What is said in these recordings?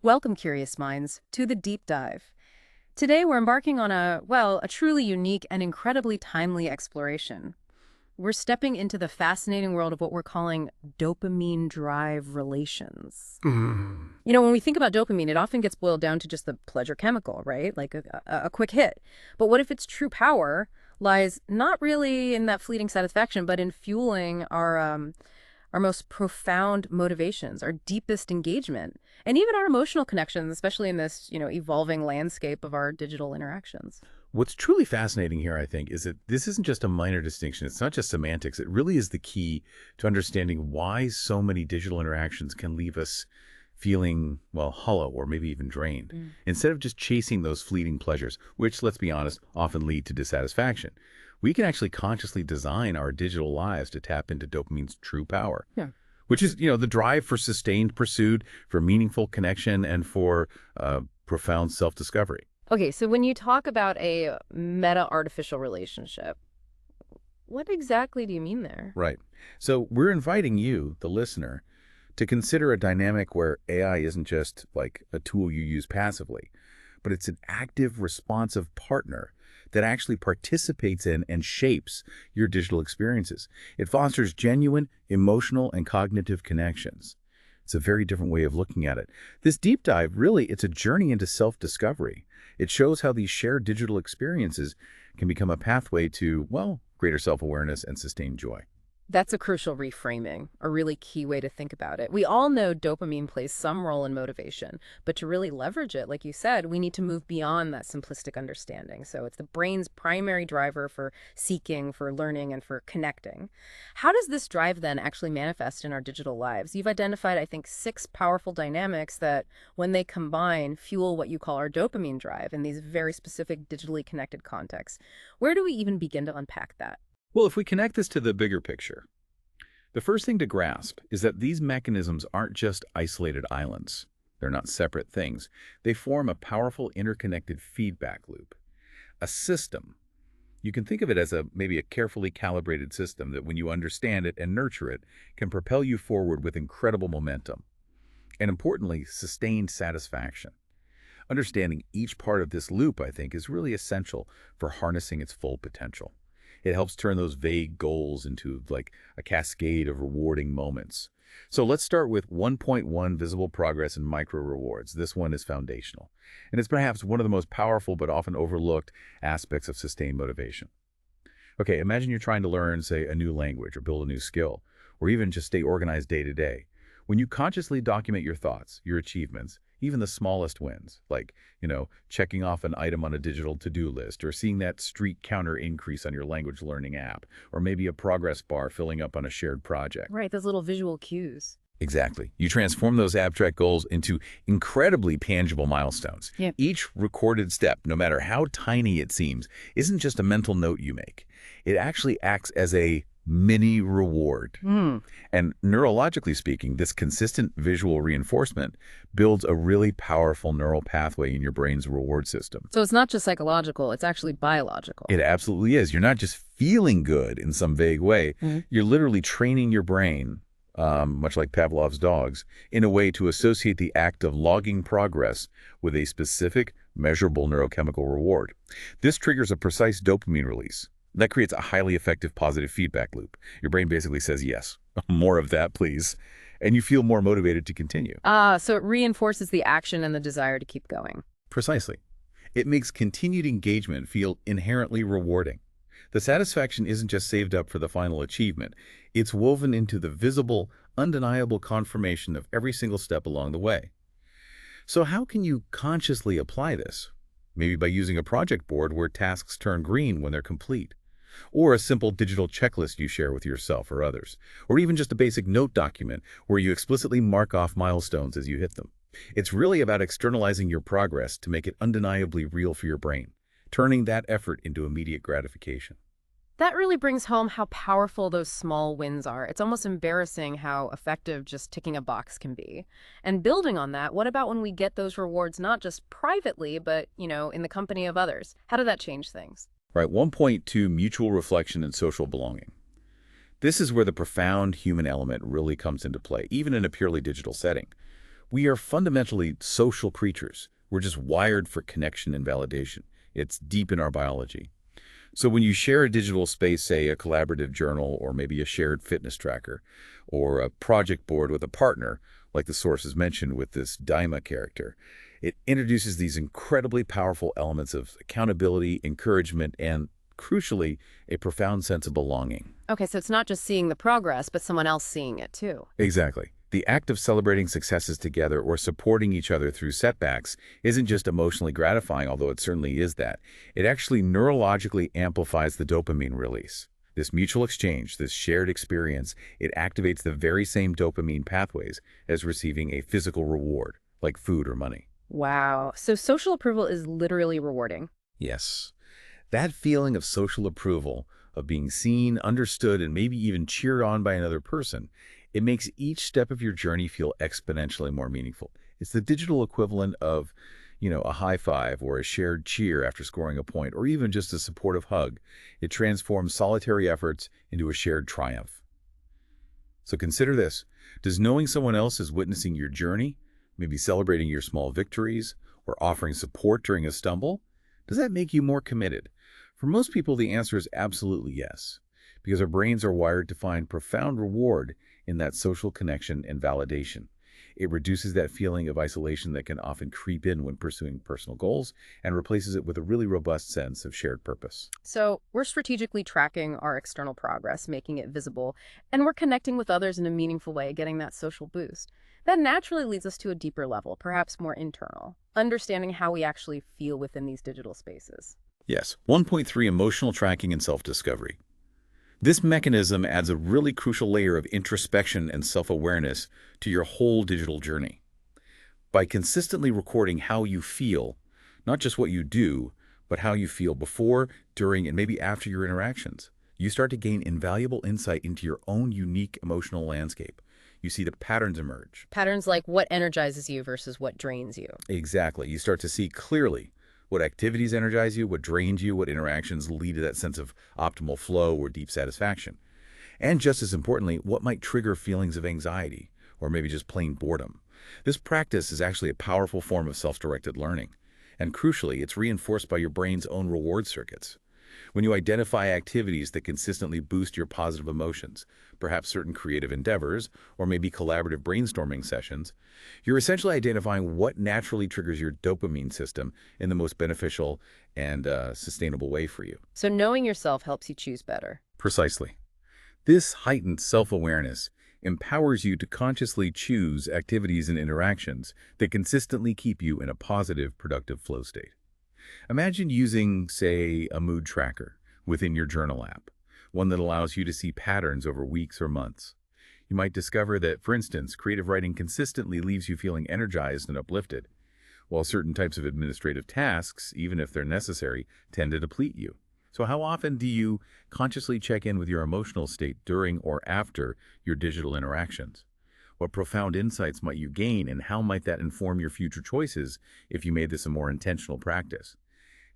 Welcome, curious minds, to the deep dive. Today we're embarking on a truly unique and incredibly timely exploration. We're stepping into the fascinating world of what we're calling dopamine drive relations. Mm. When we think about dopamine, it often gets boiled down to just the pleasure chemical, right? Like a quick hit. But what if its true power lies not really in that fleeting satisfaction, but in fueling our most profound motivations, our deepest engagement, and even our emotional connections, especially in this, evolving landscape of our digital interactions. What's truly fascinating here, I think, is that this isn't just a minor distinction. It's not just semantics. It really is the key to understanding why so many digital interactions can leave us feeling, well, hollow or maybe even drained. Instead of just chasing those fleeting pleasures, which, let's be honest, often lead to dissatisfaction, we can actually consciously design our digital lives to tap into dopamine's true power. Yeah. Which is, the drive for sustained pursuit, for meaningful connection, and for profound self-discovery. Okay, so when you talk about a meta-artificial relationship, what exactly do you mean there? Right. So we're inviting you, the listener, to consider a dynamic where AI isn't just like a tool you use passively, but it's an active, responsive partner that actually participates in and shapes your digital experiences. It fosters genuine emotional and cognitive connections. It's a very different way of looking at it. This deep dive, really, it's a journey into self-discovery. It shows how these shared digital experiences can become a pathway to, well, greater self-awareness and sustained joy. That's a crucial reframing, a really key way to think about it. We all know dopamine plays some role in motivation, but to really leverage it, like you said, we need to move beyond that simplistic understanding. So it's the brain's primary driver for seeking, for learning, and for connecting. How does this drive then actually manifest in our digital lives? You've identified, I think, 6 powerful dynamics that, when they combine, fuel what you call our dopamine drive in these very specific digitally connected contexts. Where do we even begin to unpack that? Well, if we connect this to the bigger picture, the first thing to grasp is that these mechanisms aren't just isolated islands. They're not separate things. They form a powerful interconnected feedback loop, a system. You can think of it as maybe a carefully calibrated system that when you understand it and nurture it, can propel you forward with incredible momentum and, importantly, sustained satisfaction. Understanding each part of this loop, I think, is really essential for harnessing its full potential. It helps turn those vague goals into like a cascade of rewarding moments. So let's start with 1.1, visible progress and micro rewards. This one is foundational. And it's perhaps one of the most powerful but often overlooked aspects of sustained motivation. Okay, imagine you're trying to learn, say, a new language or build a new skill, or even just stay organized day to day. When you consciously document your thoughts, your achievements, even the smallest wins, like, checking off an item on a digital to-do list, or seeing that streak counter increase on your language learning app, or maybe a progress bar filling up on a shared project. Right, those little visual cues. Exactly. You transform those abstract goals into incredibly tangible milestones. Yep. Each recorded step, no matter how tiny it seems, isn't just a mental note you make. It actually acts as a mini reward. And neurologically speaking, this consistent visual reinforcement builds a really powerful neural pathway in your brain's reward system. So it's not just psychological, it's actually biological. It absolutely is. You're not just feeling good in some vague way. You're literally training your brain, much like Pavlov's dogs, in a way to associate the act of logging progress with a specific, measurable neurochemical reward. This triggers a precise dopamine release. That creates a highly effective positive feedback loop. Your brain basically says, yes, more of that, please. And you feel more motivated to continue. So it reinforces the action and the desire to keep going. Precisely. It makes continued engagement feel inherently rewarding. The satisfaction isn't just saved up for the final achievement. It's woven into the visible, undeniable confirmation of every single step along the way. So how can you consciously apply this? Maybe by using a project board where tasks turn green when they're complete, or a simple digital checklist you share with yourself or others, or even just a basic note document where you explicitly mark off milestones as you hit them. It's really about externalizing your progress to make it undeniably real for your brain, turning that effort into immediate gratification. That really brings home how powerful those small wins are. It's almost embarrassing how effective just ticking a box can be. And building on that, what about when we get those rewards not just privately, but, in the company of others? How did that change things? Right, 1.2, mutual reflection and social belonging. This is where the profound human element really comes into play, even in a purely digital setting. We are fundamentally social creatures. We're just wired for connection and validation. It's deep in our biology. So when you share a digital space, say a collaborative journal or maybe a shared fitness tracker or a project board with a partner, like the sources mentioned with this Daima character, it introduces these incredibly powerful elements of accountability, encouragement, and, crucially, a profound sense of belonging. Okay, so it's not just seeing the progress, but someone else seeing it too. Exactly. The act of celebrating successes together or supporting each other through setbacks isn't just emotionally gratifying, although it certainly is that. It actually neurologically amplifies the dopamine release. This mutual exchange, this shared experience, it activates the very same dopamine pathways as receiving a physical reward, like food or money. Wow. So social approval is literally rewarding. Yes. That feeling of social approval, of being seen, understood, and maybe even cheered on by another person, it makes each step of your journey feel exponentially more meaningful. It's the digital equivalent of, a high five or a shared cheer after scoring a point, or even just a supportive hug. It transforms solitary efforts into a shared triumph. So consider this. Does knowing someone else is witnessing your journey, maybe celebrating your small victories, or offering support during a stumble, does that make you more committed? For most people, the answer is absolutely yes, because our brains are wired to find profound reward in that social connection and validation. It reduces that feeling of isolation that can often creep in when pursuing personal goals and replaces it with a really robust sense of shared purpose. So we're strategically tracking our external progress, making it visible, and we're connecting with others in a meaningful way, getting that social boost. That naturally leads us to a deeper level, perhaps more internal, understanding how we actually feel within these digital spaces. Yes, 1.3 emotional tracking and self-discovery. This mechanism adds a really crucial layer of introspection and self-awareness to your whole digital journey. By consistently recording how you feel, not just what you do, but how you feel before, during, and maybe after your interactions, you start to gain invaluable insight into your own unique emotional landscape. You see the patterns emerge. Patterns like what energizes you versus what drains you. Exactly. You start to see clearly what activities energize you, what drains you, what interactions lead to that sense of optimal flow or deep satisfaction. And just as importantly, what might trigger feelings of anxiety or maybe just plain boredom. This practice is actually a powerful form of self-directed learning. And crucially, it's reinforced by your brain's own reward circuits. When you identify activities that consistently boost your positive emotions, perhaps certain creative endeavors, or maybe collaborative brainstorming sessions, you're essentially identifying what naturally triggers your dopamine system in the most beneficial and sustainable way for you. So knowing yourself helps you choose better. Precisely. This heightened self-awareness empowers you to consciously choose activities and interactions that consistently keep you in a positive, productive flow state. Imagine using, say, a mood tracker within your journal app, one that allows you to see patterns over weeks or months. You might discover that, for instance, creative writing consistently leaves you feeling energized and uplifted, while certain types of administrative tasks, even if they're necessary, tend to deplete you. So how often do you consciously check in with your emotional state during or after your digital interactions? What profound insights might you gain, and how might that inform your future choices if you made this a more intentional practice?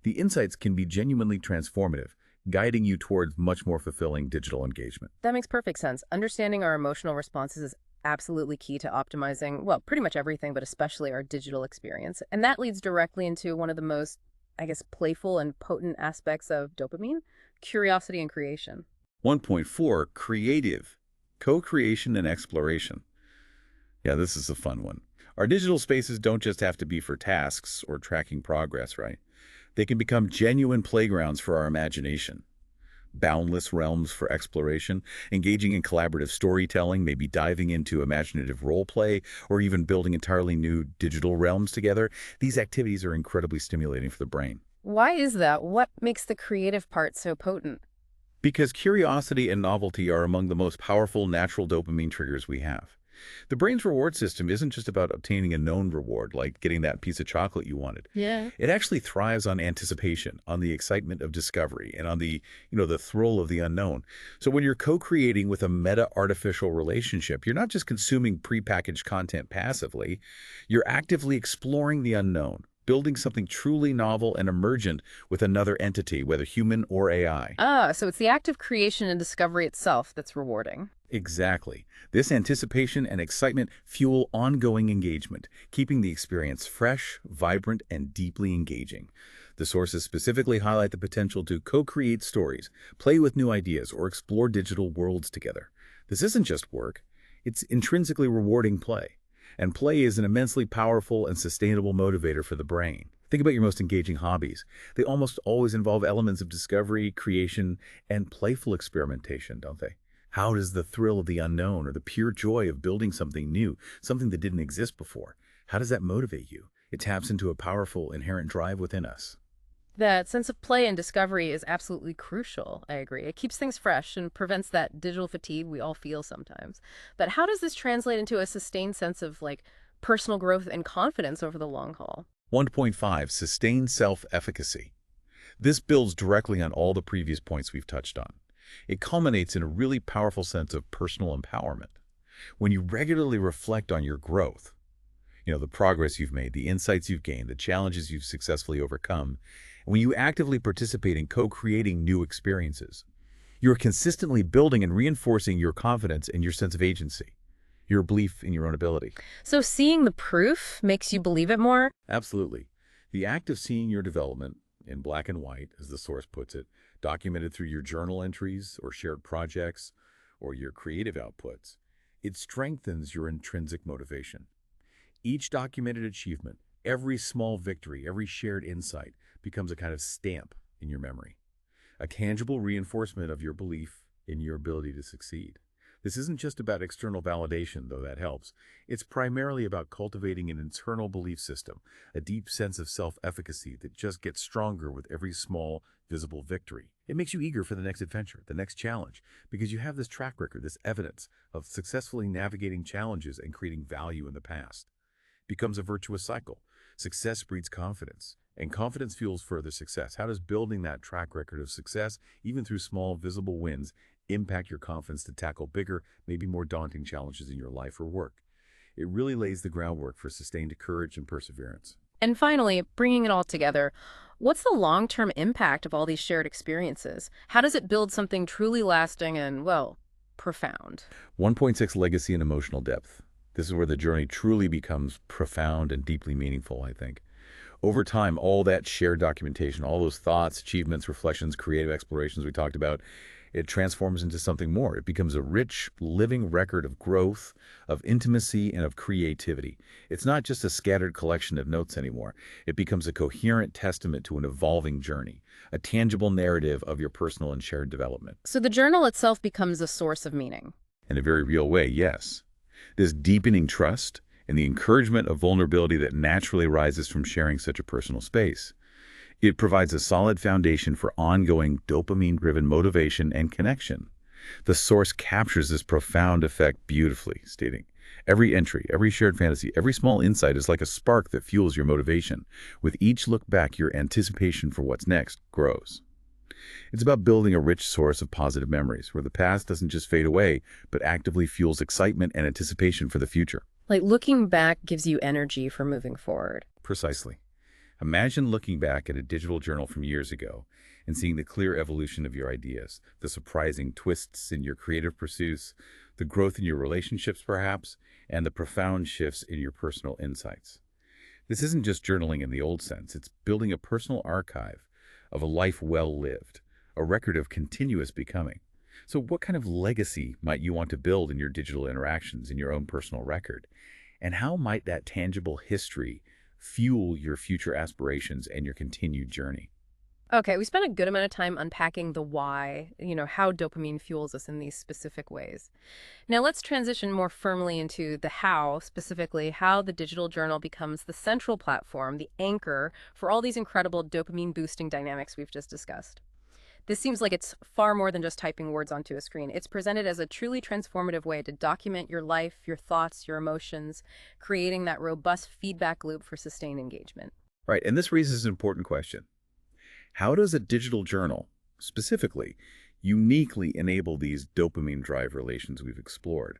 The insights can be genuinely transformative, guiding you towards much more fulfilling digital engagement. That makes perfect sense. Understanding our emotional responses is absolutely key to optimizing, well, pretty much everything, but especially our digital experience. And that leads directly into one of the most, playful and potent aspects of dopamine, curiosity and creation. 1.4, creative, co-creation and exploration. Yeah, this is a fun one. Our digital spaces don't just have to be for tasks or tracking progress, right? They can become genuine playgrounds for our imagination. Boundless realms for exploration, engaging in collaborative storytelling, maybe diving into imaginative role play, or even building entirely new digital realms together. These activities are incredibly stimulating for the brain. Why is that? What makes the creative part so potent? Because curiosity and novelty are among the most powerful natural dopamine triggers we have. The brain's reward system isn't just about obtaining a known reward, like getting that piece of chocolate you wanted. Yeah. It actually thrives on anticipation, on the excitement of discovery, and on the thrill of the unknown. So when you're co-creating with a meta-artificial relationship, you're not just consuming prepackaged content passively, you're actively exploring the unknown, building something truly novel and emergent with another entity, whether human or AI. So it's the act of creation and discovery itself that's rewarding. Exactly. This anticipation and excitement fuel ongoing engagement, keeping the experience fresh, vibrant, and deeply engaging. The sources specifically highlight the potential to co-create stories, play with new ideas, or explore digital worlds together. This isn't just work, it's intrinsically rewarding play. And play is an immensely powerful and sustainable motivator for the brain. Think about your most engaging hobbies. They almost always involve elements of discovery, creation, and playful experimentation, don't they? How does the thrill of the unknown or the pure joy of building something new, something that didn't exist before, how does that motivate you? It taps into a powerful inherent drive within us. That sense of play and discovery is absolutely crucial. I agree. It keeps things fresh and prevents that digital fatigue we all feel sometimes. But how does this translate into a sustained sense of personal growth and confidence over the long haul? 1.5. Sustained self-efficacy. This builds directly on all the previous points we've touched on. It culminates in a really powerful sense of personal empowerment. When you regularly reflect on your growth, the progress you've made, the insights you've gained, the challenges you've successfully overcome, and when you actively participate in co-creating new experiences, you're consistently building and reinforcing your confidence and your sense of agency, your belief in your own ability. So seeing the proof makes you believe it more? Absolutely. The act of seeing your development in black and white, as the source puts it, documented through your journal entries or shared projects or your creative outputs, it strengthens your intrinsic motivation. Each documented achievement, every small victory, every shared insight becomes a kind of stamp in your memory, a tangible reinforcement of your belief in your ability to succeed. This isn't just about external validation, though that helps. It's primarily about cultivating an internal belief system, a deep sense of self-efficacy that just gets stronger with every small, visible victory. It makes you eager for the next adventure, the next challenge, because you have this track record, this evidence of successfully navigating challenges and creating value in the past. It becomes a virtuous cycle. Success breeds confidence, and confidence fuels further success. How does building that track record of success, even through small, visible wins, impact your confidence to tackle bigger, maybe more daunting challenges in your life or work? It really lays the groundwork for sustained courage and perseverance. And finally, bringing it all together, what's the long-term impact of all these shared experiences? How does it build something truly lasting and, well, profound? 1.6. Legacy and emotional depth. This is where the journey truly becomes profound and deeply meaningful, I think. Over time, all that shared documentation, all those thoughts, achievements, reflections, creative explorations we talked about, it transforms into something more. It becomes a rich, living record of growth, of intimacy, and of creativity. It's not just a scattered collection of notes anymore. It becomes a coherent testament to an evolving journey, a tangible narrative of your personal and shared development. So the journal itself becomes a source of meaning. In a very real way, yes. This deepening trust and the encouragement of vulnerability that naturally arises from sharing such a personal space. It provides a solid foundation for ongoing dopamine-driven motivation and connection. The source captures this profound effect beautifully, stating, every entry, every shared fantasy, every small insight is like a spark that fuels your motivation. With each look back, your anticipation for what's next grows. It's about building a rich source of positive memories, where the past doesn't just fade away, but actively fuels excitement and anticipation for the future. Like looking back gives you energy for moving forward. Precisely. Imagine looking back at a digital journal from years ago and seeing the clear evolution of your ideas, the surprising twists in your creative pursuits, the growth in your relationships perhaps, and the profound shifts in your personal insights. This isn't just journaling in the old sense, it's building a personal archive of a life well lived, a record of continuous becoming. So what kind of legacy might you want to build in your digital interactions, in your own personal record? And how might that tangible history fuel your future aspirations and your continued journey? Okay, we spent a good amount of time unpacking the why, how dopamine fuels us in these specific ways. Now let's transition more firmly into the how, specifically how the digital journal becomes the central platform, the anchor for all these incredible dopamine boosting dynamics we've just discussed. This seems like it's far more than just typing words onto a screen. It's presented as a truly transformative way to document your life, your thoughts, your emotions, creating that robust feedback loop for sustained engagement. Right, and this raises an important question. How does a digital journal, specifically, uniquely enable these dopamine drive relations we've explored?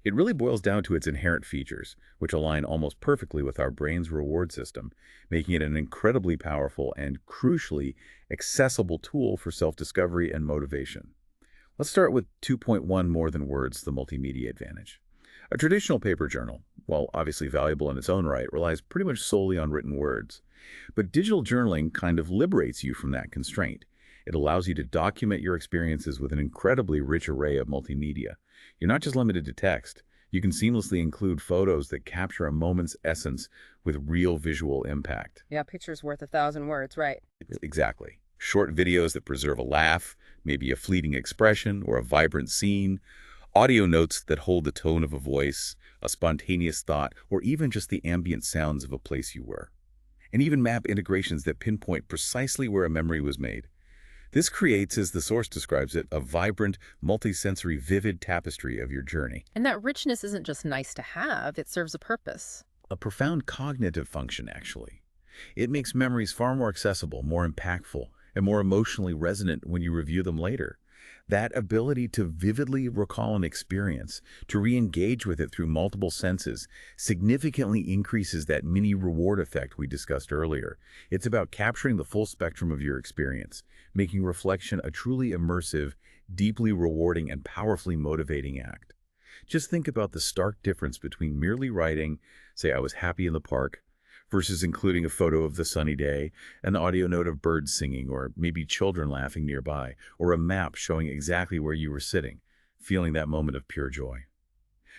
It really boils down to its inherent features, which align almost perfectly with our brain's reward system, making it an incredibly powerful and, crucially, accessible tool for self-discovery and motivation. Let's start with 2.1 more than words, the multimedia advantage. A traditional paper journal, while obviously valuable in its own right, relies pretty much solely on written words. But digital journaling kind of liberates you from that constraint. It allows you to document your experiences with an incredibly rich array of multimedia. You're not just limited to text. You can seamlessly include photos that capture a moment's essence with real visual impact. Yeah, picture's worth 1,000 words, right? Exactly. Short videos that preserve a laugh, maybe a fleeting expression or a vibrant scene, audio notes that hold the tone of a voice, a spontaneous thought, or even just the ambient sounds of a place you were. And even map integrations that pinpoint precisely where a memory was made. This creates, as the source describes it, a vibrant, multisensory, vivid tapestry of your journey. And that richness isn't just nice to have, it serves a purpose. A profound cognitive function, actually. It makes memories far more accessible, more impactful, and more emotionally resonant when you review them later. That ability to vividly recall an experience, to re-engage with it through multiple senses, significantly increases that mini reward effect we discussed earlier. It's about capturing the full spectrum of your experience, making reflection a truly immersive, deeply rewarding, and powerfully motivating act. Just think about the stark difference between merely writing, say, "I was happy in the park," versus including a photo of the sunny day, an audio note of birds singing, or maybe children laughing nearby, or a map showing exactly where you were sitting, feeling that moment of pure joy.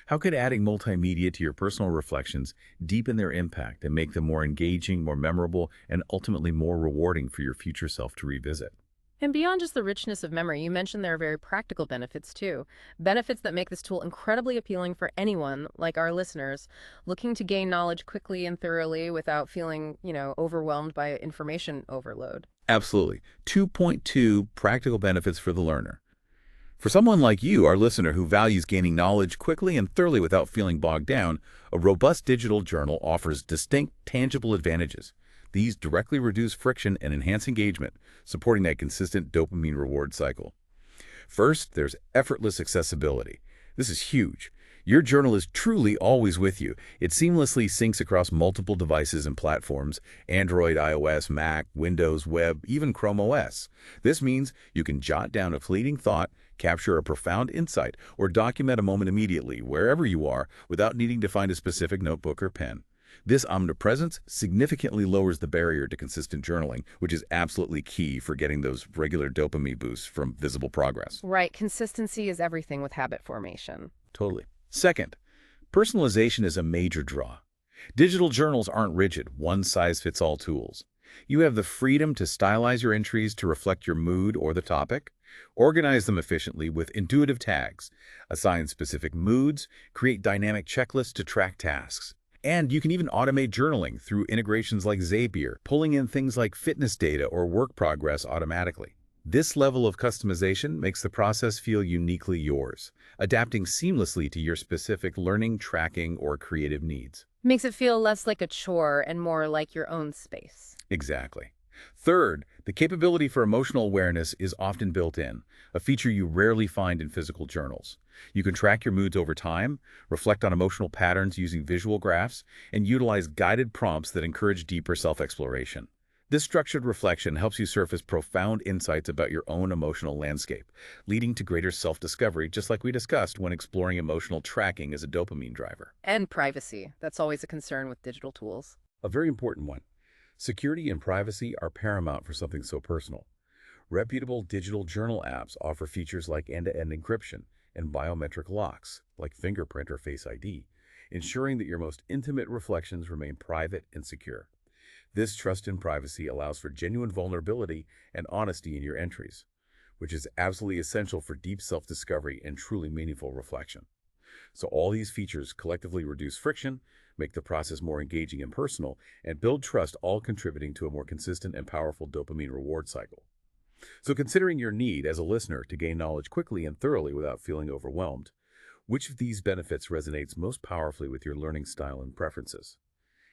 How could adding multimedia to your personal reflections deepen their impact and make them more engaging, more memorable, and ultimately more rewarding for your future self to revisit? And beyond just the richness of memory, you mentioned there are very practical benefits too. Benefits that make this tool incredibly appealing for anyone, like our listeners, looking to gain knowledge quickly and thoroughly without feeling, overwhelmed by information overload. Absolutely. 2.2 practical benefits for the learner. For someone like you, our listener, who values gaining knowledge quickly and thoroughly without feeling bogged down, a robust digital journal offers distinct, tangible advantages. These directly reduce friction and enhance engagement, supporting that consistent dopamine reward cycle. First, there's effortless accessibility. This is huge. Your journal is truly always with you. It seamlessly syncs across multiple devices and platforms: Android, iOS, Mac, Windows, web, even Chrome OS. This means you can jot down a fleeting thought, capture a profound insight, or document a moment immediately, wherever you are, without needing to find a specific notebook or pen. This omnipresence significantly lowers the barrier to consistent journaling, which is absolutely key for getting those regular dopamine boosts from visible progress. Right, consistency is everything with habit formation. Totally. Second, personalization is a major draw. Digital journals aren't rigid, one-size-fits-all tools. You have the freedom to stylize your entries to reflect your mood or the topic, organize them efficiently with intuitive tags, assign specific moods, create dynamic checklists to track tasks. And you can even automate journaling through integrations like Zapier, pulling in things like fitness data or work progress automatically. This level of customization makes the process feel uniquely yours, adapting seamlessly to your specific learning, tracking, or creative needs. Makes it feel less like a chore and more like your own space. Exactly. Third, the capability for emotional awareness is often built in, a feature you rarely find in physical journals. You can track your moods over time, reflect on emotional patterns using visual graphs, and utilize guided prompts that encourage deeper self-exploration. This structured reflection helps you surface profound insights about your own emotional landscape, leading to greater self-discovery, just like we discussed when exploring emotional tracking as a dopamine driver. And privacy. That's always a concern with digital tools. A very important one. Security and privacy are paramount for something so personal. Reputable digital journal apps offer features like end-to-end encryption and biometric locks, like fingerprint or Face ID, ensuring that your most intimate reflections remain private and secure. This trust in privacy allows for genuine vulnerability and honesty in your entries, which is absolutely essential for deep self-discovery and truly meaningful reflection. So all these features collectively reduce friction, make the process more engaging and personal, and build trust, all contributing to a more consistent and powerful dopamine reward cycle. So considering your need as a listener to gain knowledge quickly and thoroughly without feeling overwhelmed, which of these benefits resonates most powerfully with your learning style and preferences?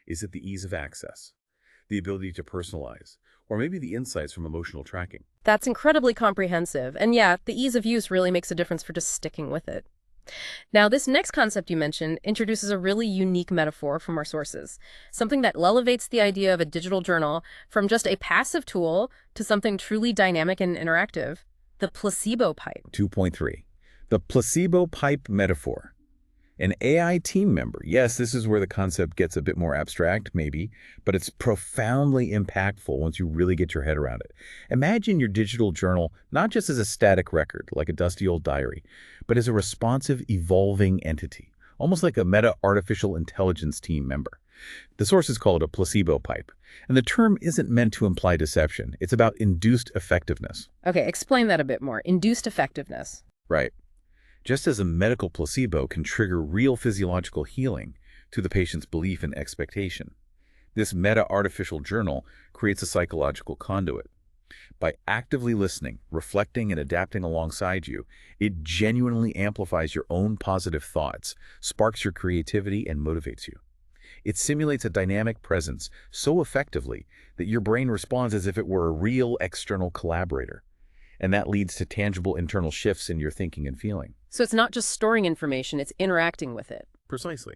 Is it the ease of access, the ability to personalize, or maybe the insights from emotional tracking? That's incredibly comprehensive. And yeah, the ease of use really makes a difference for just sticking with it. Now, this next concept you mentioned introduces a really unique metaphor from our sources, something that elevates the idea of a digital journal from just a passive tool to something truly dynamic and interactive. The placebo pipe. 2.3. The placebo pipe metaphor. An AI team member. Yes, this is where the concept gets a bit more abstract, maybe, but it's profoundly impactful once you really get your head around it. Imagine your digital journal not just as a static record, like a dusty old diary, but as a responsive, evolving entity, almost like a meta artificial intelligence team member. The sources call it a placebo pipe, and the term isn't meant to imply deception. It's about induced effectiveness. Okay, explain that a bit more. Induced effectiveness. Right. Just as a medical placebo can trigger real physiological healing to the patient's belief and expectation, this meta-artificial journal creates a psychological conduit. By actively listening, reflecting, and adapting alongside you, it genuinely amplifies your own positive thoughts, sparks your creativity, and motivates you. It simulates a dynamic presence so effectively that your brain responds as if it were a real external collaborator. And that leads to tangible internal shifts in your thinking and feeling. So it's not just storing information, it's interacting with it. Precisely.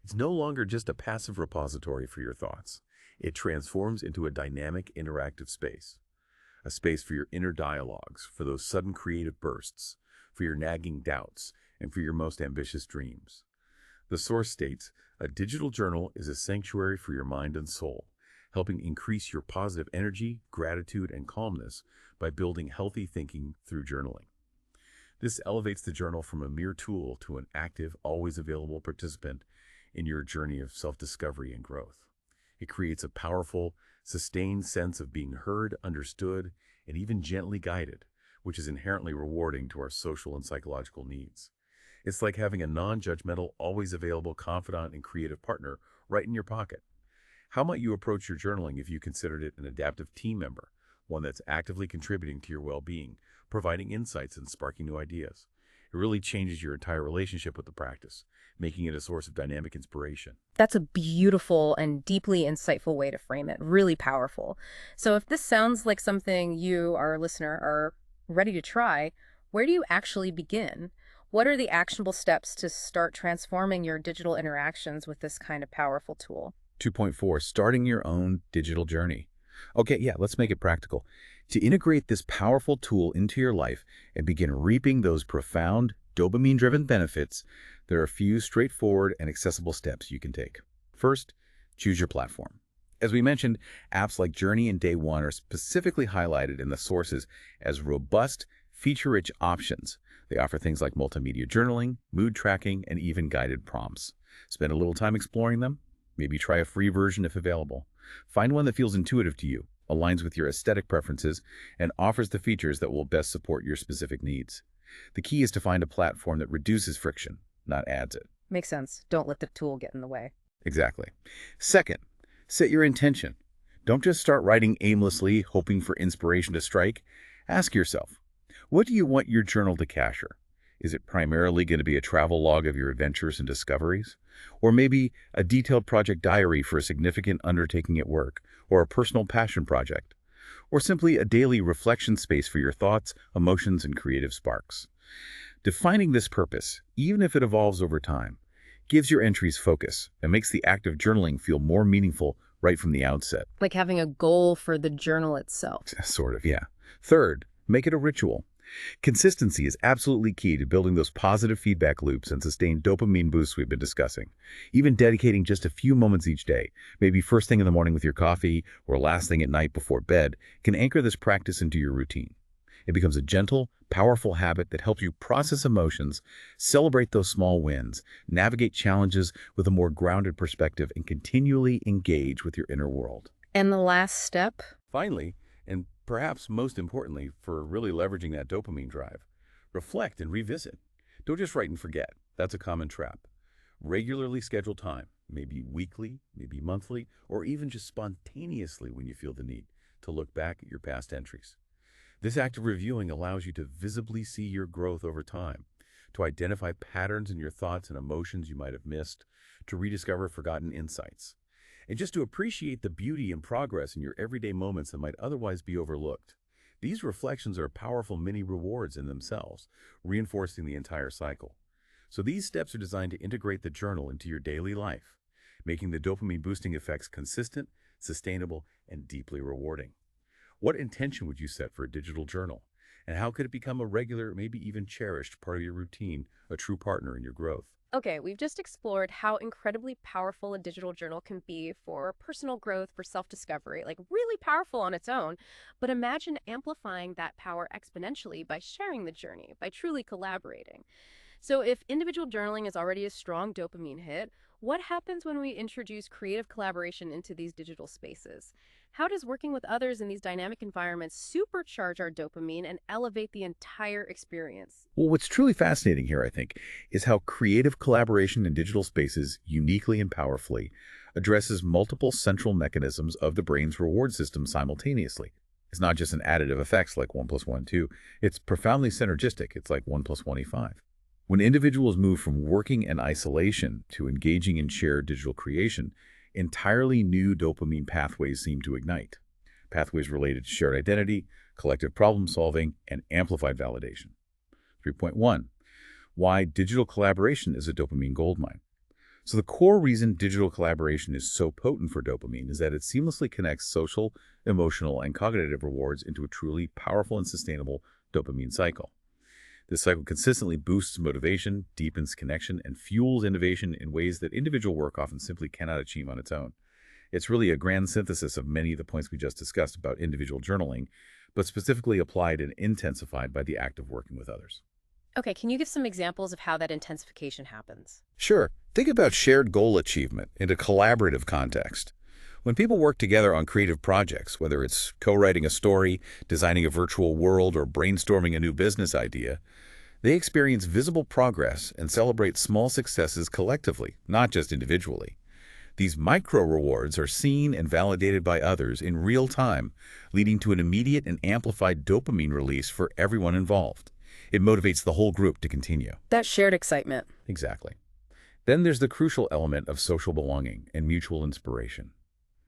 It's no longer just a passive repository for your thoughts. It transforms into a dynamic, interactive space. A space for your inner dialogues, for those sudden creative bursts, for your nagging doubts, and for your most ambitious dreams. The source states, a digital journal is a sanctuary for your mind and soul, helping increase your positive energy, gratitude, and calmness by building healthy thinking through journaling. This elevates the journal from a mere tool to an active, always available participant in your journey of self-discovery and growth. It creates a powerful, sustained sense of being heard, understood, and even gently guided, which is inherently rewarding to our social and psychological needs. It's like having a non-judgmental, always available confidant and creative partner right in your pocket. How might you approach your journaling if you considered it an adaptive team member, one that's actively contributing to your well-being, providing insights and sparking new ideas? It really changes your entire relationship with the practice, making it a source of dynamic inspiration. That's a beautiful and deeply insightful way to frame it. Really powerful. So if this sounds like something you, our listener, are ready to try, where do you actually begin? What are the actionable steps to start transforming your digital interactions with this kind of powerful tool? 2.4, starting your own digital journey. Okay, yeah, let's make it practical. To integrate this powerful tool into your life and begin reaping those profound dopamine-driven benefits, there are a few straightforward and accessible steps you can take. First, choose your platform. As we mentioned, apps like Journey and Day One are specifically highlighted in the sources as robust, feature-rich options. They offer things like multimedia journaling, mood tracking, and even guided prompts. Spend a little time exploring them. Maybe try a free version if available. Find one that feels intuitive to you, aligns with your aesthetic preferences, and offers the features that will best support your specific needs. The key is to find a platform that reduces friction, not adds it. Makes sense. Don't let the tool get in the way. Exactly. Second, set your intention. Don't just start writing aimlessly, hoping for inspiration to strike. Ask yourself, what do you want your journal to capture? Is it primarily going to be a travel log of your adventures and discoveries? Or maybe a detailed project diary for a significant undertaking at work, or a personal passion project? Or simply a daily reflection space for your thoughts, emotions, and creative sparks? Defining this purpose, even if it evolves over time, gives your entries focus and makes the act of journaling feel more meaningful right from the outset. Like having a goal for the journal itself. Sort of, yeah. Third, make it a ritual. Consistency is absolutely key to building those positive feedback loops and sustained dopamine boosts we've been discussing. Even dedicating just a few moments each day, maybe first thing in the morning with your coffee or last thing at night before bed, can anchor this practice into your routine. It becomes a gentle, powerful habit that helps you process emotions, celebrate those small wins, navigate challenges with a more grounded perspective, and continually engage with your inner world. And the last step? Finally, and perhaps most importantly for really leveraging that dopamine drive, reflect and revisit. Don't just write and forget. That's a common trap. Regularly schedule time, maybe weekly, maybe monthly, or even just spontaneously when you feel the need to look back at your past entries. This act of reviewing allows you to visibly see your growth over time, to identify patterns in your thoughts and emotions you might have missed, to rediscover forgotten insights, and just to appreciate the beauty and progress in your everyday moments that might otherwise be overlooked. These reflections are powerful mini rewards in themselves, reinforcing the entire cycle. So these steps are designed to integrate the journal into your daily life, making the dopamine boosting effects consistent, sustainable, and deeply rewarding. What intention would you set for a digital journal? And how could it become a regular, maybe even cherished part of your routine, a true partner in your growth? Okay, we've just explored how incredibly powerful a digital journal can be for personal growth, for self-discovery, like really powerful on its own. But imagine amplifying that power exponentially by sharing the journey, by truly collaborating. So if individual journaling is already a strong dopamine hit, what happens when we introduce creative collaboration into these digital spaces? How does working with others in these dynamic environments supercharge our dopamine and elevate the entire experience? Well, what's truly fascinating here, I think, is how creative collaboration in digital spaces uniquely and powerfully addresses multiple central mechanisms of the brain's reward system simultaneously. It's not just an additive effects like 1 plus 1, 2. It's profoundly synergistic. It's like 1 plus 1 = 5. When individuals move from working in isolation to engaging in shared digital creation, entirely new dopamine pathways seem to ignite. Pathways related to shared identity, collective problem solving, and amplified validation. 3.1. Why digital collaboration is a dopamine goldmine. So the core reason digital collaboration is so potent for dopamine is that it seamlessly connects social, emotional, and cognitive rewards into a truly powerful and sustainable dopamine cycle. This cycle consistently boosts motivation, deepens connection, and fuels innovation in ways that individual work often simply cannot achieve on its own. It's really a grand synthesis of many of the points we just discussed about individual journaling, but specifically applied and intensified by the act of working with others. Okay, can you give some examples of how that intensification happens? Sure. Think about shared goal achievement in a collaborative context. When people work together on creative projects, whether it's co-writing a story, designing a virtual world, or brainstorming a new business idea, they experience visible progress and celebrate small successes collectively, not just individually. These micro-rewards are seen and validated by others in real time, leading to an immediate and amplified dopamine release for everyone involved. It motivates the whole group to continue. That shared excitement. Exactly. Then there's the crucial element of social belonging and mutual inspiration.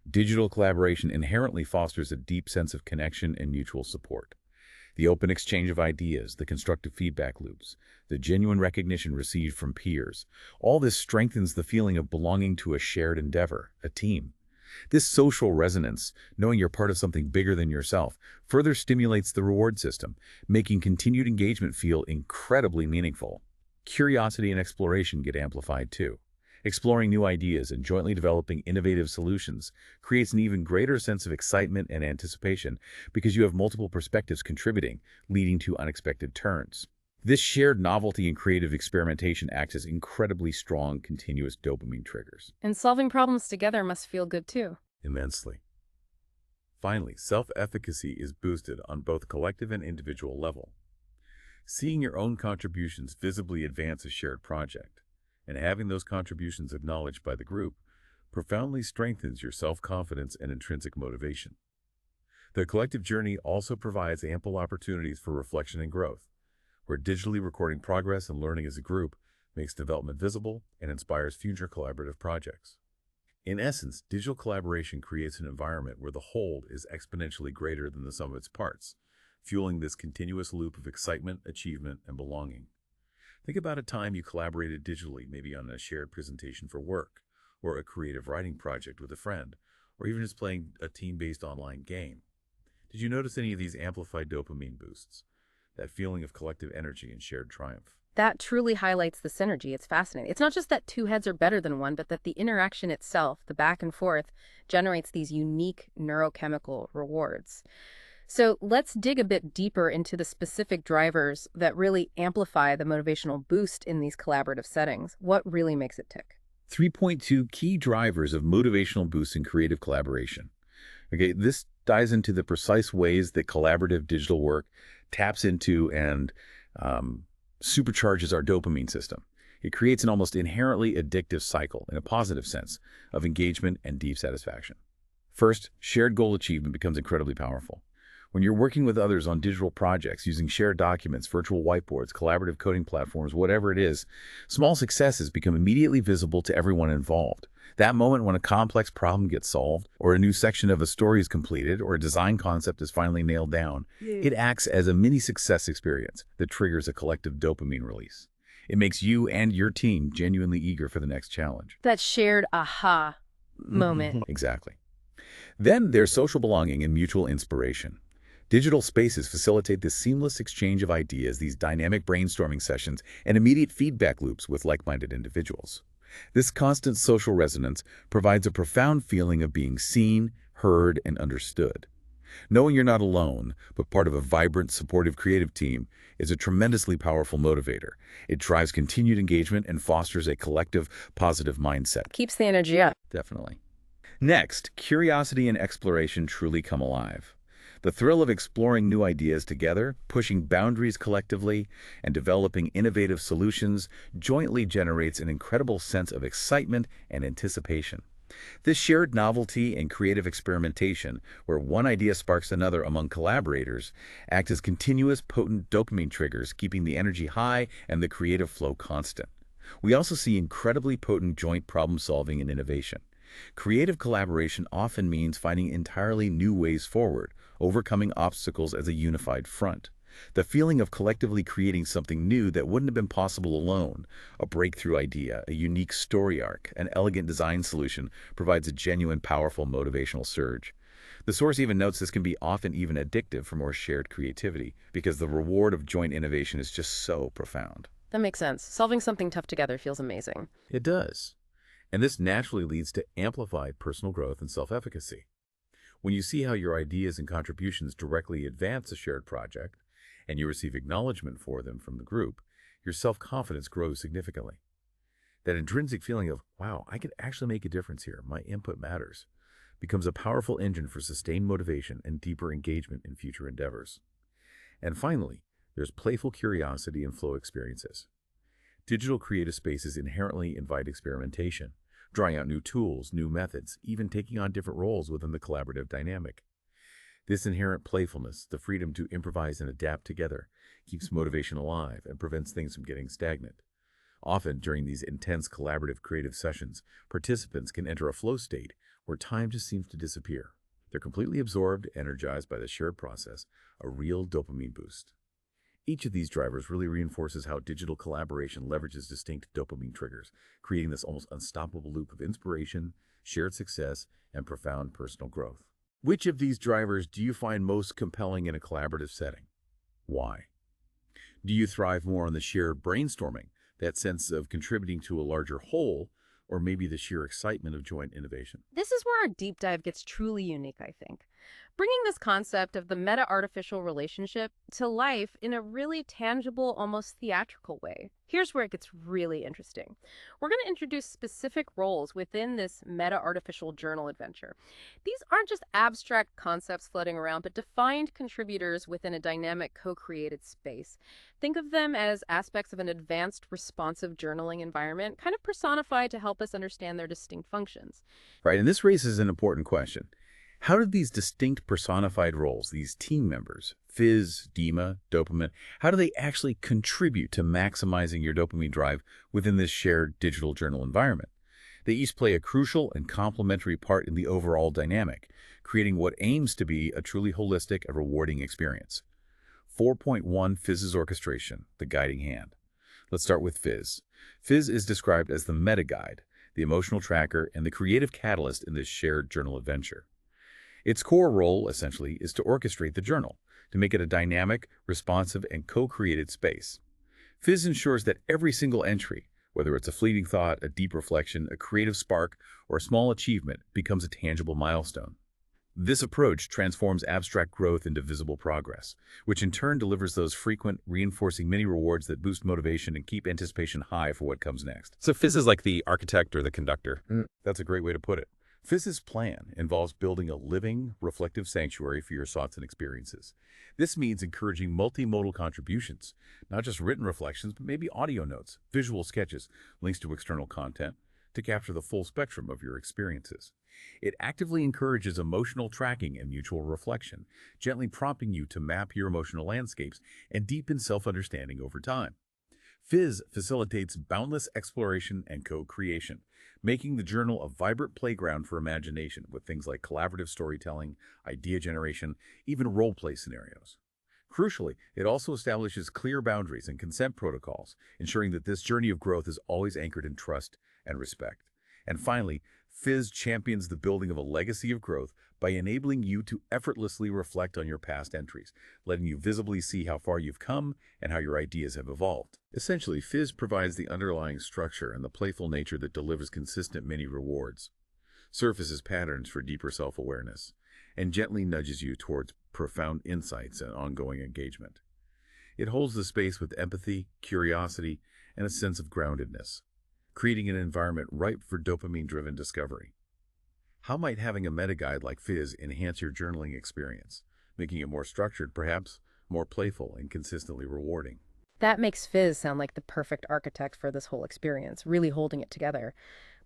Digital collaboration inherently fosters a deep sense of connection and mutual support. The open exchange of ideas, the constructive feedback loops, the genuine recognition received from peers, all this strengthens the feeling of belonging to a shared endeavor, a team. This social resonance, knowing you're part of something bigger than yourself, further stimulates the reward system, making continued engagement feel incredibly meaningful. Curiosity and exploration get amplified too. Exploring new ideas and jointly developing innovative solutions creates an even greater sense of excitement and anticipation because you have multiple perspectives contributing, leading to unexpected turns. This shared novelty and creative experimentation acts as incredibly strong, continuous dopamine triggers. And solving problems together must feel good too. Immensely. Finally, self-efficacy is boosted on both collective and individual level. Seeing your own contributions visibly advance a shared project, and having those contributions acknowledged by the group, profoundly strengthens your self-confidence and intrinsic motivation. The collective journey also provides ample opportunities for reflection and growth, where digitally recording progress and learning as a group makes development visible and inspires future collaborative projects. In essence, digital collaboration creates an environment where the whole is exponentially greater than the sum of its parts, fueling this continuous loop of excitement, achievement, and belonging. Think about a time you collaborated digitally, maybe on a shared presentation for work, or a creative writing project with a friend, or even just playing a team-based online game. Did you notice any of these amplified dopamine boosts? That feeling of collective energy and shared triumph. That truly highlights the synergy. It's fascinating. It's not just that two heads are better than one, but that the interaction itself, the back and forth, generates these unique neurochemical rewards. So let's dig a bit deeper into the specific drivers that really amplify the motivational boost in these collaborative settings. What really makes it tick? 3.2 Key drivers of motivational boosts in creative collaboration. Okay, this dives into the precise ways that collaborative digital work taps into and supercharges our dopamine system. It creates an almost inherently addictive cycle, in a positive sense, of engagement and deep satisfaction. First, shared goal achievement becomes incredibly powerful. When you're working with others on digital projects using shared documents, virtual whiteboards, collaborative coding platforms, whatever it is, small successes become immediately visible to everyone involved. That moment when a complex problem gets solved, or a new section of a story is completed, or a design concept is finally nailed down, it acts as a mini success experience that triggers a collective dopamine release. It makes you and your team genuinely eager for the next challenge. That shared aha moment. Exactly. Then there's social belonging and mutual inspiration. Digital spaces facilitate the seamless exchange of ideas, these dynamic brainstorming sessions, and immediate feedback loops with like-minded individuals. This constant social resonance provides a profound feeling of being seen, heard, and understood. Knowing you're not alone, but part of a vibrant, supportive creative team is a tremendously powerful motivator. It drives continued engagement and fosters a collective, positive mindset. Keeps the energy up. Definitely. Next, curiosity and exploration truly come alive. The thrill of exploring new ideas together, pushing boundaries collectively, and developing innovative solutions jointly generates an incredible sense of excitement and anticipation. This shared novelty and creative experimentation, where one idea sparks another among collaborators, act as continuous, potent dopamine triggers, keeping the energy high and the creative flow constant. We also see incredibly potent joint problem-solving and innovation. Creative collaboration often means finding entirely new ways forward, overcoming obstacles as a unified front. The feeling of collectively creating something new that wouldn't have been possible alone, a breakthrough idea, a unique story arc, an elegant design solution, provides a genuine, powerful motivational surge. The source even notes this can be often even addictive for more shared creativity, because the reward of joint innovation is just so profound. That makes sense. Solving something tough together feels amazing. It does. And this naturally leads to amplified personal growth and self-efficacy. When you see how your ideas and contributions directly advance a shared project, and you receive acknowledgement for them from the group, your self-confidence grows significantly. That intrinsic feeling of, wow, I could actually make a difference here, my input matters, becomes a powerful engine for sustained motivation and deeper engagement in future endeavors. And finally, there's playful curiosity and flow experiences. Digital creative spaces inherently invite experimentation, trying out new tools, new methods, even taking on different roles within the collaborative dynamic. This inherent playfulness, the freedom to improvise and adapt together, keeps motivation alive and prevents things from getting stagnant. Often, during these intense collaborative creative sessions, participants can enter a flow state where time just seems to disappear. They're completely absorbed, energized by the shared process, a real dopamine boost. Each of these drivers really reinforces how digital collaboration leverages distinct dopamine triggers, creating this almost unstoppable loop of inspiration, shared success, and profound personal growth. Which of these drivers do you find most compelling in a collaborative setting? Why? Do you thrive more on the shared brainstorming, that sense of contributing to a larger whole, or maybe the sheer excitement of joint innovation? This is where our deep dive gets truly unique, I think. Bringing this concept of the meta-artificial relationship to life in a really tangible, almost theatrical way. Here's where it gets really interesting. We're going to introduce specific roles within this meta-artificial journal adventure. These aren't just abstract concepts floating around, but defined contributors within a dynamic, co-created space. Think of them as aspects of an advanced, responsive journaling environment, kind of personified to help us understand their distinct functions. Right, and this raises an important question. How do these distinct personified roles, these team members, Fizz, Dima, Dopamine, how do they actually contribute to maximizing your dopamine drive within this shared digital journal environment? They each play a crucial and complementary part in the overall dynamic, creating what aims to be a truly holistic and rewarding experience. 4.1 Fizz's orchestration, the guiding hand. Let's start with Fizz. Fizz is described as the meta-guide, the emotional tracker, and the creative catalyst in this shared journal adventure. Its core role, essentially, is to orchestrate the journal, to make it a dynamic, responsive, and co-created space. Fizz ensures that every single entry, whether it's a fleeting thought, a deep reflection, a creative spark, or a small achievement, becomes a tangible milestone. This approach transforms abstract growth into visible progress, which in turn delivers those frequent, reinforcing mini rewards that boost motivation and keep anticipation high for what comes next. So Fizz is like the architect or the conductor. That's a great way to put it. Fizz's plan involves building a living, reflective sanctuary for your thoughts and experiences. This means encouraging multimodal contributions, not just written reflections, but maybe audio notes, visual sketches, links to external content, to capture the full spectrum of your experiences. It actively encourages emotional tracking and mutual reflection, gently prompting you to map your emotional landscapes and deepen self-understanding over time. Fizz facilitates boundless exploration and co-creation, making the journal a vibrant playground for imagination with things like collaborative storytelling, idea generation, even role-play scenarios. Crucially, it also establishes clear boundaries and consent protocols, ensuring that this journey of growth is always anchored in trust and respect. And finally, Fizz champions the building of a legacy of growth by enabling you to effortlessly reflect on your past entries, letting you visibly see how far you've come and how your ideas have evolved. Essentially, Fizz provides the underlying structure and the playful nature that delivers consistent mini rewards, surfaces patterns for deeper self-awareness, and gently nudges you towards profound insights and ongoing engagement. It holds the space with empathy, curiosity, and a sense of groundedness, creating an environment ripe for dopamine-driven discovery. How might having a meta-guide like Fizz enhance your journaling experience, making it more structured, perhaps more playful and consistently rewarding? That makes Fizz sound like the perfect architect for this whole experience, really holding it together.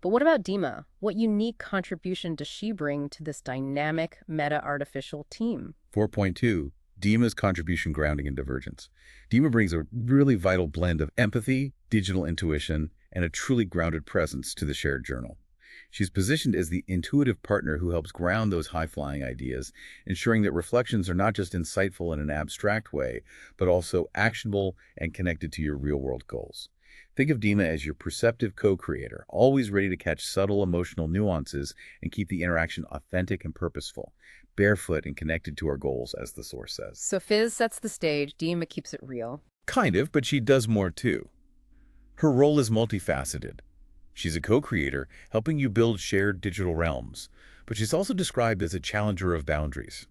But what about Dima? What unique contribution does she bring to this dynamic meta-artificial team? 4.2, Dima's contribution, grounding, and divergence. Dima brings a really vital blend of empathy, digital intuition, and a truly grounded presence to the shared journal. She's positioned as the intuitive partner who helps ground those high-flying ideas, ensuring that reflections are not just insightful in an abstract way, but also actionable and connected to your real-world goals. Think of Dima as your perceptive co-creator, always ready to catch subtle emotional nuances and keep the interaction authentic and purposeful, barefoot and connected to our goals, as the source says. So Fizz sets the stage, Dima keeps it real. Kind of, but she does more too. Her role is multifaceted. She's a co-creator, helping you build shared digital realms, but she's also described as a challenger of boundaries.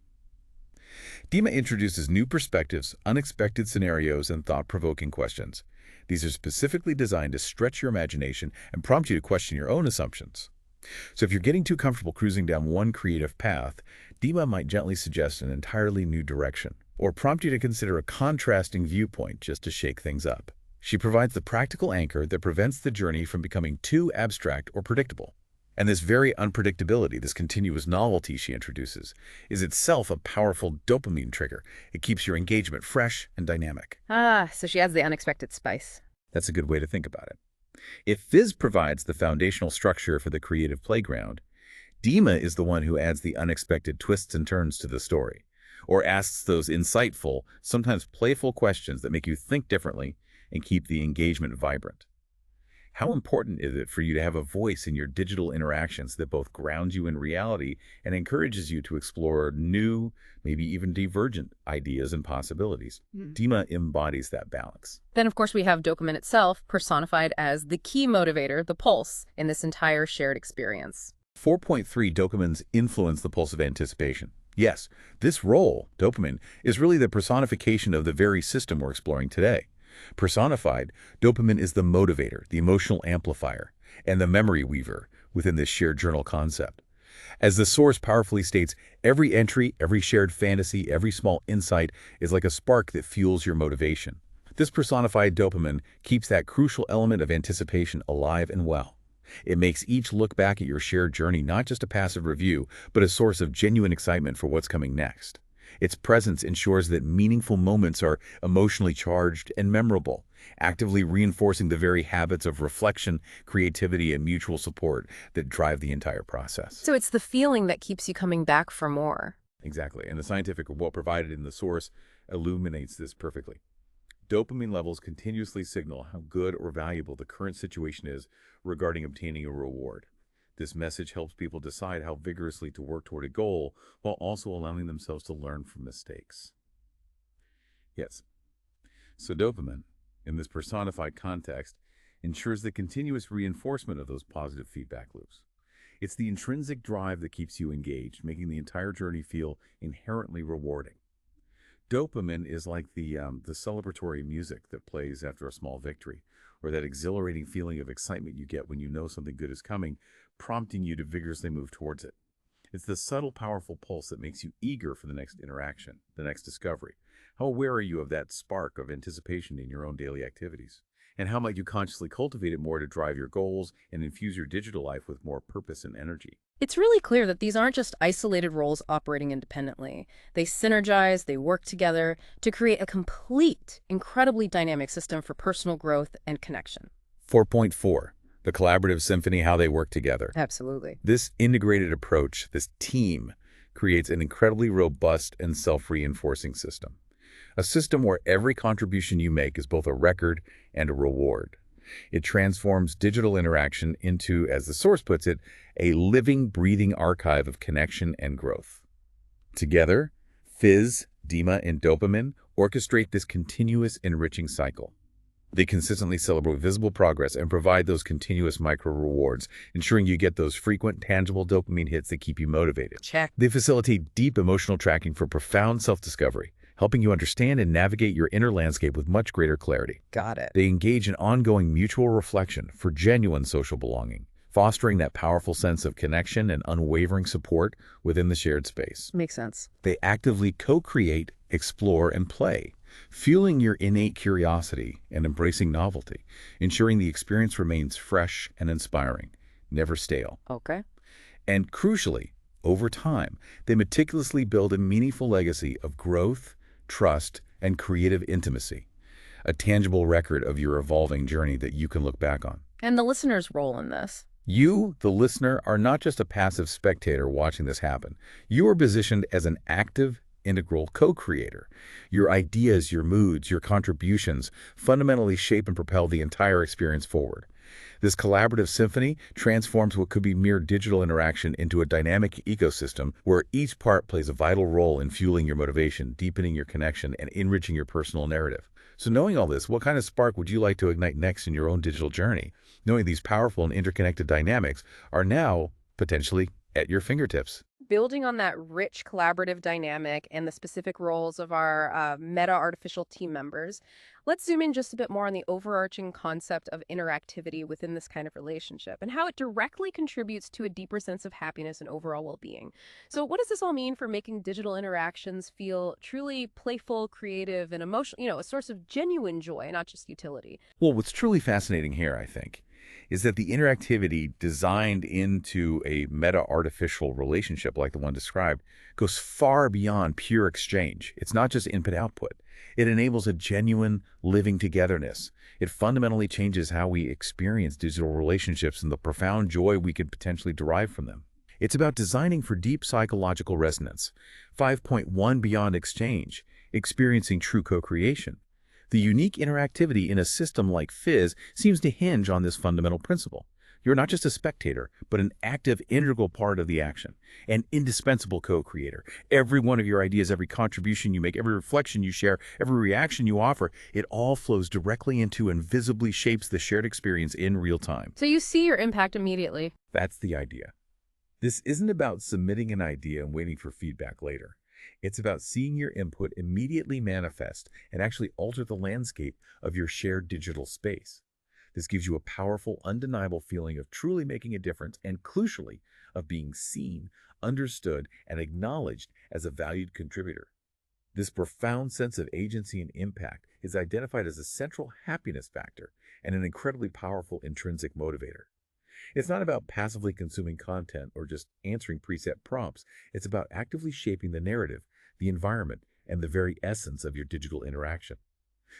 Dima introduces new perspectives, unexpected scenarios, and thought-provoking questions. These are specifically designed to stretch your imagination and prompt you to question your own assumptions. So if you're getting too comfortable cruising down one creative path, Dima might gently suggest an entirely new direction, or prompt you to consider a contrasting viewpoint just to shake things up. She provides the practical anchor that prevents the journey from becoming too abstract or predictable. And this very unpredictability, this continuous novelty she introduces, is itself a powerful dopamine trigger. It keeps your engagement fresh and dynamic. So she adds the unexpected spice. That's a good way to think about it. If Fizz provides the foundational structure for the creative playground, Dima is the one who adds the unexpected twists and turns to the story, or asks those insightful, sometimes playful questions that make you think differently and keep the engagement vibrant. How important is it for you to have a voice in your digital interactions that both grounds you in reality and encourages you to explore new, maybe even divergent ideas and possibilities? Dima embodies that balance. Then, of course, we have dopamine itself, personified as the key motivator, the pulse, in this entire shared experience. 4.3, dopamine's influence, the pulse of anticipation. Yes, this role, dopamine, is really the personification of the very system we're exploring today. Personified, dopamine is the motivator, the emotional amplifier, and the memory weaver within this shared journal concept. As the source powerfully states, every entry, every shared fantasy, every small insight is like a spark that fuels your motivation. This personified dopamine keeps that crucial element of anticipation alive and well. It makes each look back at your shared journey not just a passive review, but a source of genuine excitement for what's coming next. Its presence ensures that meaningful moments are emotionally charged and memorable, actively reinforcing the very habits of reflection, creativity, and mutual support that drive the entire process. So it's the feeling that keeps you coming back for more. Exactly, and the scientific report provided in the source illuminates this perfectly. Dopamine levels continuously signal how good or valuable the current situation is regarding obtaining a reward. This message helps people decide how vigorously to work toward a goal while also allowing themselves to learn from mistakes. Yes, so dopamine, in this personified context, ensures the continuous reinforcement of those positive feedback loops. It's the intrinsic drive that keeps you engaged, making the entire journey feel inherently rewarding. Dopamine is like the celebratory music that plays after a small victory, or that exhilarating feeling of excitement you get when you know something good is coming, prompting you to vigorously move towards it. It's the subtle, powerful pulse that makes you eager for the next interaction, the next discovery. How aware are you of that spark of anticipation in your own daily activities? And how might you consciously cultivate it more to drive your goals and infuse your digital life with more purpose and energy? It's really clear that these aren't just isolated roles operating independently. They synergize, they work together to create a complete, incredibly dynamic system for personal growth and connection. 4.4, the collaborative symphony, how they work together. Absolutely. This integrated approach, this team, creates an incredibly robust and self-reinforcing system. A system where every contribution you make is both a record and a reward. It transforms digital interaction into, as the source puts it, a living, breathing archive of connection and growth. Together, fizz, DMA, and dopamine orchestrate this continuous enriching cycle. They consistently celebrate visible progress and provide those continuous micro-rewards, ensuring you get those frequent, tangible dopamine hits that keep you motivated. Check. They facilitate deep emotional tracking for profound self-discovery, helping you understand and navigate your inner landscape with much greater clarity. Got it. They engage in ongoing mutual reflection for genuine social belonging, fostering that powerful sense of connection and unwavering support within the shared space. Makes sense. They actively co-create, explore, and play, fueling your innate curiosity and embracing novelty, ensuring the experience remains fresh and inspiring, never stale. Okay. And crucially, over time, they meticulously build a meaningful legacy of growth, trust, and creative intimacy, a tangible record of your evolving journey that you can look back on. And the listener's role in this? You, the listener, are not just a passive spectator watching this happen. You are positioned as an active, integral co-creator. Your ideas, your moods, your contributions fundamentally shape and propel the entire experience forward. This collaborative symphony transforms what could be mere digital interaction into a dynamic ecosystem where each part plays a vital role in fueling your motivation, deepening your connection, and enriching your personal narrative. So knowing all this, what kind of spark would you like to ignite next in your own digital journey? Knowing these powerful and interconnected dynamics are now potentially at your fingertips. Building on that rich collaborative dynamic and the specific roles of our meta artificial team members, let's zoom in just a bit more on the overarching concept of interactivity within this kind of relationship and how it directly contributes to a deeper sense of happiness and overall well-being. So what does this all mean for making digital interactions feel truly playful, creative, and emotional, a source of genuine joy, not just utility? Well, what's truly fascinating here, I think, is that the interactivity designed into a meta-artificial relationship like the one described goes far beyond pure exchange. It's not just input-output. It enables a genuine living togetherness. It fundamentally changes how we experience digital relationships and the profound joy we could potentially derive from them. It's about designing for deep psychological resonance. 5.1 Beyond exchange, experiencing true co-creation. The unique interactivity in a system like Fizz seems to hinge on this fundamental principle. You're not just a spectator, but an active, integral part of the action, an indispensable co-creator. Every one of your ideas, every contribution you make, every reflection you share, every reaction you offer, it all flows directly into and visibly shapes the shared experience in real time. So you see your impact immediately. That's the idea. This isn't about submitting an idea and waiting for feedback later. It's about seeing your input immediately manifest and actually alter the landscape of your shared digital space. This gives you a powerful, undeniable feeling of truly making a difference and, crucially, of being seen, understood, and acknowledged as a valued contributor. This profound sense of agency and impact is identified as a central happiness factor and an incredibly powerful intrinsic motivator. It's not about passively consuming content or just answering preset prompts. It's about actively shaping the narrative, the environment, and the very essence of your digital interaction.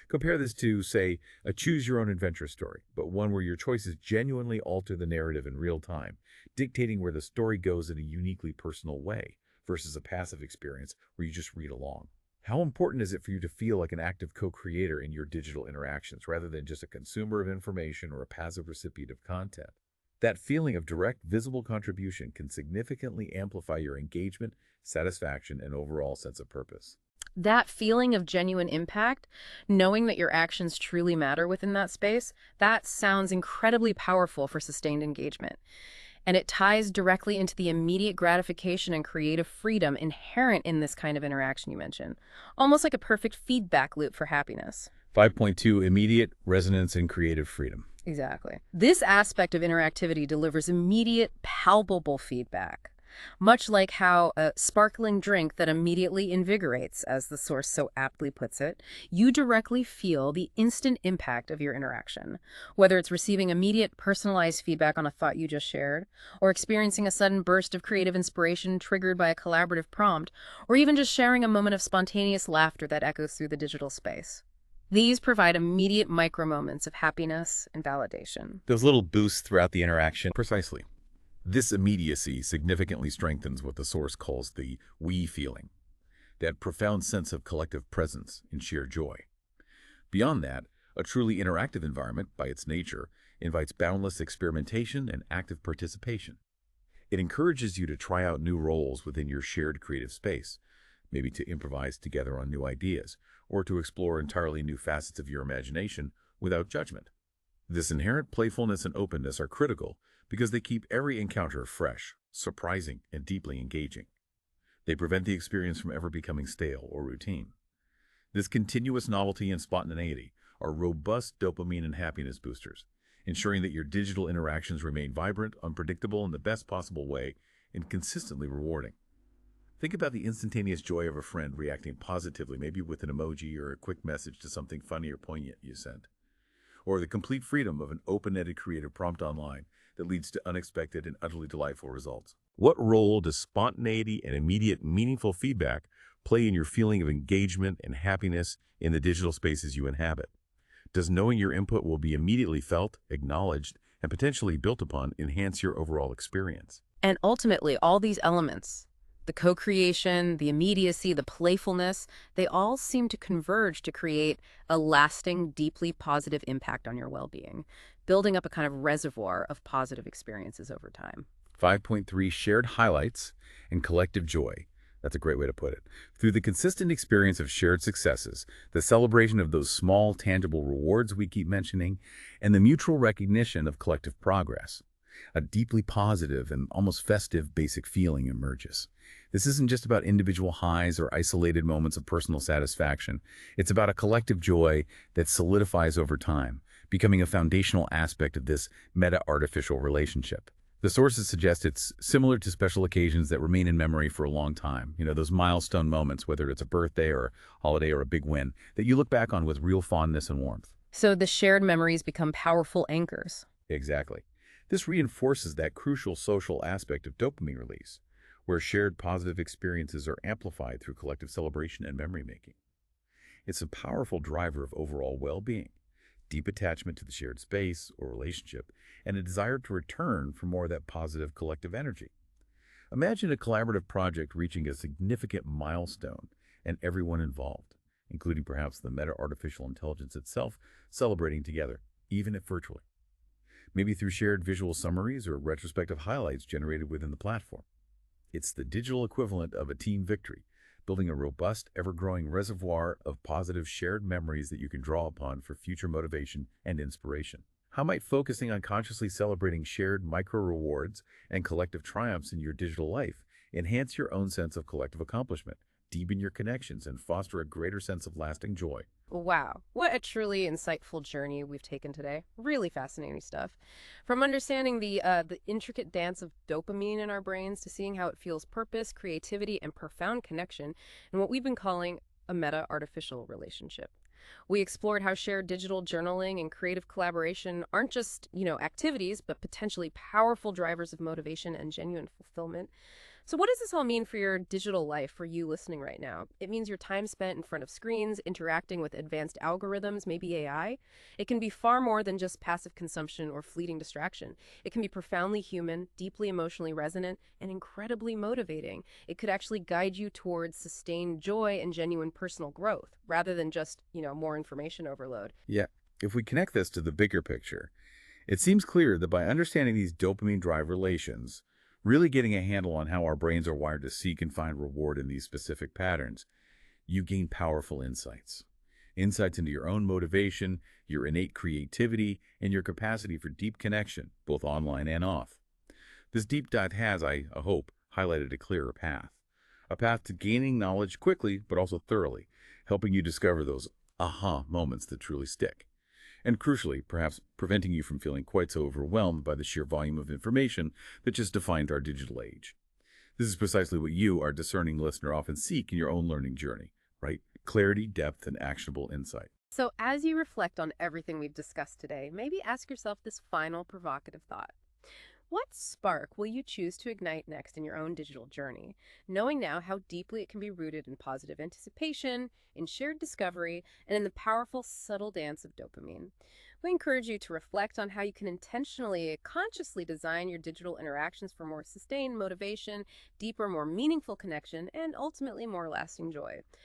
Compare this to, say, a choose-your-own-adventure story, but one where your choices genuinely alter the narrative in real time, dictating where the story goes in a uniquely personal way, versus a passive experience where you just read along. How important is it for you to feel like an active co-creator in your digital interactions, rather than just a consumer of information or a passive recipient of content? That feeling of direct, visible contribution can significantly amplify your engagement, satisfaction, and overall sense of purpose. That feeling of genuine impact, knowing that your actions truly matter within that space, that sounds incredibly powerful for sustained engagement. And it ties directly into the immediate gratification and creative freedom inherent in this kind of interaction you mentioned, almost like a perfect feedback loop for happiness. 5.2 Immediate resonance and creative freedom. Exactly. This aspect of interactivity delivers immediate, palpable feedback. Much like how a sparkling drink that immediately invigorates, as the source so aptly puts it, you directly feel the instant impact of your interaction. Whether it's receiving immediate personalized feedback on a thought you just shared, or experiencing a sudden burst of creative inspiration triggered by a collaborative prompt, or even just sharing a moment of spontaneous laughter that echoes through the digital space. These provide immediate micro-moments of happiness and validation. Those little boosts throughout the interaction. Precisely. This immediacy significantly strengthens what the source calls the we feeling, that profound sense of collective presence and sheer joy. Beyond that, A truly interactive environment, by its nature, invites boundless experimentation and active participation. It encourages you to try out new roles within your shared creative space, maybe to improvise together on new ideas, or to explore entirely new facets of your imagination without judgment. This inherent playfulness and openness are critical because they keep every encounter fresh, surprising, and deeply engaging. They prevent the experience from ever becoming stale or routine. This continuous novelty and spontaneity are robust dopamine and happiness boosters, ensuring that your digital interactions remain vibrant, unpredictable in the best possible way, and consistently rewarding. Think about the instantaneous joy of a friend reacting positively, maybe with an emoji or a quick message to something funny or poignant you sent. Or the complete freedom of an open-ended creative prompt online that leads to unexpected and utterly delightful results. What role does spontaneity and immediate meaningful feedback play in your feeling of engagement and happiness in the digital spaces you inhabit? Does knowing your input will be immediately felt, acknowledged, and potentially built upon enhance your overall experience? And ultimately, all these elements, the co-creation, the immediacy, the playfulness, they all seem to converge to create a lasting, deeply positive impact on your well-being, building up a kind of reservoir of positive experiences over time. 5.3 Shared highlights and collective joy. That's a great way to put it. Through the consistent experience of shared successes, the celebration of those small, tangible rewards we keep mentioning, and the mutual recognition of collective progress, a deeply positive and almost festive basic feeling emerges. This isn't just about individual highs or isolated moments of personal satisfaction. It's about a collective joy that solidifies over time, becoming a foundational aspect of this meta-artificial relationship. The sources suggest it's similar to special occasions that remain in memory for a long time. Those milestone moments, whether it's a birthday or a holiday or a big win, that you look back on with real fondness and warmth. So the shared memories become powerful anchors. Exactly. This reinforces that crucial social aspect of dopamine release, where shared positive experiences are amplified through collective celebration and memory making. It's a powerful driver of overall well-being, deep attachment to the shared space or relationship, and a desire to return for more of that positive collective energy. Imagine a collaborative project reaching a significant milestone and everyone involved, including perhaps the meta-artificial intelligence itself, celebrating together, even if virtually. Maybe through shared visual summaries or retrospective highlights generated within the platform. It's the digital equivalent of a team victory, building a robust, ever-growing reservoir of positive shared memories that you can draw upon for future motivation and inspiration. How might focusing on consciously celebrating shared micro-rewards and collective triumphs in your digital life enhance your own sense of collective accomplishment, deepen your connections, and foster a greater sense of lasting joy? Wow, what a truly insightful journey we've taken today. Really fascinating stuff. From understanding the intricate dance of dopamine in our brains to seeing how it fuels purpose, creativity, and profound connection in what we've been calling a meta-artificial relationship. We explored how shared digital journaling and creative collaboration aren't just, activities, but potentially powerful drivers of motivation and genuine fulfillment. So, what does this all mean for your digital life for you listening right now? It means your time spent in front of screens, interacting with advanced algorithms, maybe AI. It can be far more than just passive consumption or fleeting distraction. It can be profoundly human, deeply emotionally resonant, and incredibly motivating. It could actually guide you towards sustained joy and genuine personal growth rather than just, more information overload. Yeah, if we connect this to the bigger picture, it seems clear that by understanding these dopamine drive relations, really getting a handle on how our brains are wired to seek and find reward in these specific patterns, you gain powerful insights. Insights into your own motivation, your innate creativity, and your capacity for deep connection, both online and off. This deep dive has, I hope, highlighted a clearer path. A path to gaining knowledge quickly, but also thoroughly, helping you discover those aha moments that truly stick. And crucially, perhaps preventing you from feeling quite so overwhelmed by the sheer volume of information that just defined our digital age. This is precisely what you, our discerning listener, often seek in your own learning journey, right? Clarity, depth, and actionable insight. So, as you reflect on everything we've discussed today, maybe ask yourself this final provocative thought. What spark will you choose to ignite next in your own digital journey, knowing now how deeply it can be rooted in positive anticipation, in shared discovery, and in the powerful, subtle dance of dopamine? We encourage you to reflect on how you can intentionally, consciously design your digital interactions for more sustained motivation, deeper, more meaningful connection, and ultimately more lasting joy.